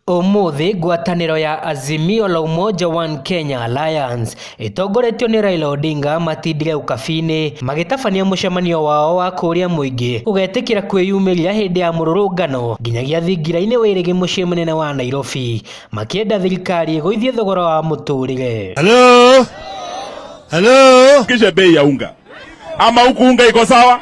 Umuthi ngwataniro ya Azimio la Umoja One Kenya Alliance itongoretio ni Raila Odinga matindire ukabini magitabania mucemanio wao wa kuria muingi ugetikira kwiyumiria hindi ya mururungano nginyagia thingira-ini wa irigi mucii munene wa Nairobi makienda thirikari iguithie thogora wa muturire. Hello kisha bei ya unga ama huku unga iko sawa,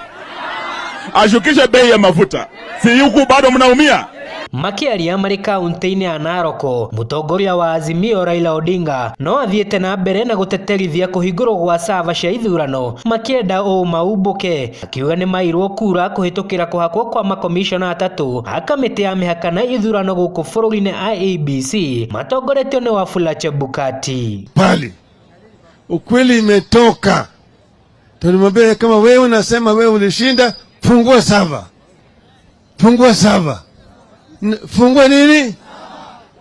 ashukishe bei ya mafuta, si huku bado mnaumia. Makiaria mari kaunti-ini ya Narok, mutongoria wa Azimio Raila Odinga no athiete na mbere na guteterithia kuhingurwo gwa sava cia ithurano makienda maumbuke, akiuga ni mairwo kura kuhitukira kuhakwo kwa makomishona atatu a kamiti ya mihaka na ithurano guku bururi-ini IEBC matongoretio ni Wafula Chebukati. Pali ukweli imetoka, tulimwambia kama wewe unasema wewe ulishinda, fungua sava. Fungua nini?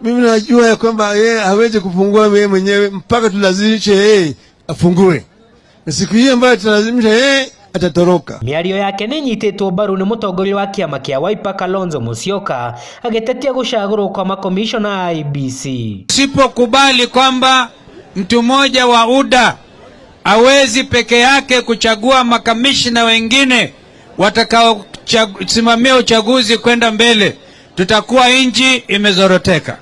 Mimi najua ya kwamba yeye hawezi kufungua yeye mwenyewe mpaka tulazimishe yeye afungue. Na siku hiyo ambayo tutalazimisha yeye atatoroka. Miario yake ni nyitetwo mbaru ni mutongoria wa kiama kia Wiper Kalonzo Musyoka agitetia gucagurwo kwa makomishona IEBC. Usipokubali kwamba mtu mmoja wa UDA hawezi peke yake kuchagua makamishna wengine watakao simamia uchaguzi kwenda mbele, tutakuwa nchi imezoroteka.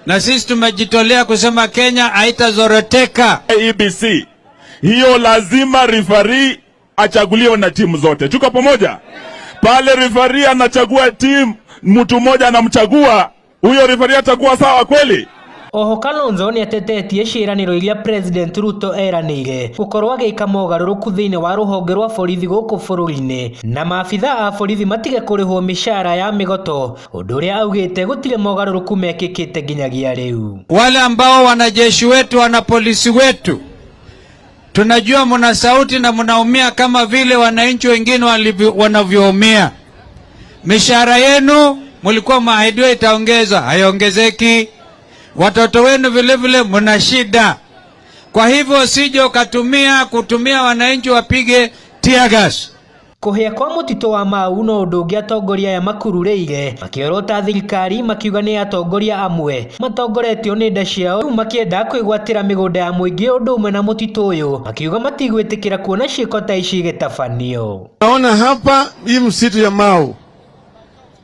Na sisi tumejitolea kusema Kenya haitazoroteka. IEBC hiyo lazima referee achaguliwe na timu zote. Tuko pamoja? Pale referee anachagua timu, mtu mmoja anamchagua, huyo referee atakuwa sawa kweli? Oho Kalonzo ni atetetie ciiraniro iria President Ruto eranire gukorwo agiika mogaruruku thiini wa ruhonge rwa borithi guku bururi-ini na maabitha a borithi matige kurihwo mishara ya migoto, undu uria augite gutire mogaruruku mekikite nginyagia riu. Wale ambao wanajeshi wetu, wana polisi wetu, tunajua mna sauti na mnaumia kama vile wananchi wengine wanavyoumia. Mishara yenu mlikuwa maahidiwa itaongezwa, haiongezeki. Watoto wenu vile vile mna shida. Kwa hivyo usije kutumia wananchi wapige tear gas. Kuhia kwa mutito wa Mau no undu ungi atongoria ya makurureire makiorota thirikari makiuga ni atongoria amwe matongoretio ni nda ciao makienda kwigwatira migunda ya muingi undu umwe na mutito uyu makiuga matigwitikira kuona ciiko ta ici gitafanio. Naona hapa hii msitu ya Mau,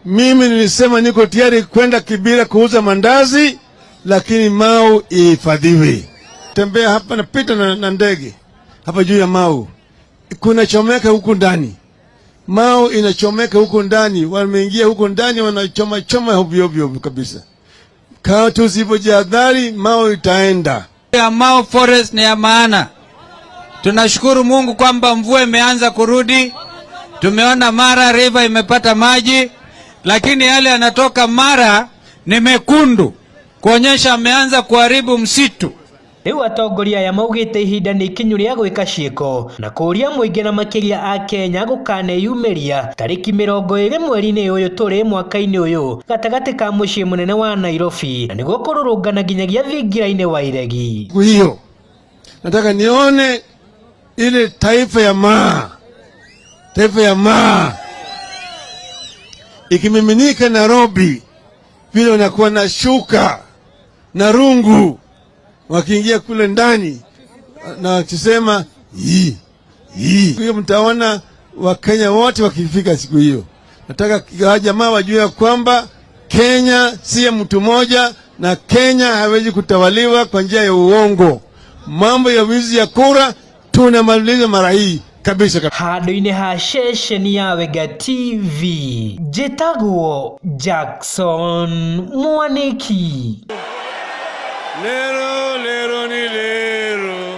mimi nilisema niko tayari kwenda Kibira kuuza mandazi, lakini Mau ihifadhiwe. Tembea hapa na pita na ndege hapa juu ya Mau, kuna chomeka huku ndani. Mau inachomeka huku ndani, wameingia huku ndani wanachoma ovyo kabisa. Kama tusipojihadhari Mau itaenda. Ya Mau forest ni ya maana. Tunashukuru Mungu kwamba mvua imeanza kurudi. Tumeona Mara River imepata maji, lakini yale yanatoka Mara ni mekundu, kuonyesha ameanza kuharibu msitu. Riu atongoria ya maugite ihinda ni ikinyu ria gwika ciiko na kuria muingi na makiria a Kenya gukaneyumiria tariki 20 mweri-ini uyu turi mwaka-ini uyu gatagati ka mucii munene wa Nairobi na niguo kururungana nginyagia thingira-ini wa iregi. Hiyo nataka nione ile taifa ya maa ikimiminika Nairobi, vile wanakuwa na shuka na rungu wakiingia kule ndani na wakisema hii. Hiyo mtaona Wakenya wote wakifika siku hiyo. Nataka jamaa wajue kwamba Kenya si ya mtu mmoja na Kenya hawezi kutawaliwa kwa njia ya uongo. Mambo ya wizi ya kura tunamaliza mara hii kabisa. Handu-ini ha ceceni ya Wega TV njitagwo Jackson Mwaniki. Lero ni lero.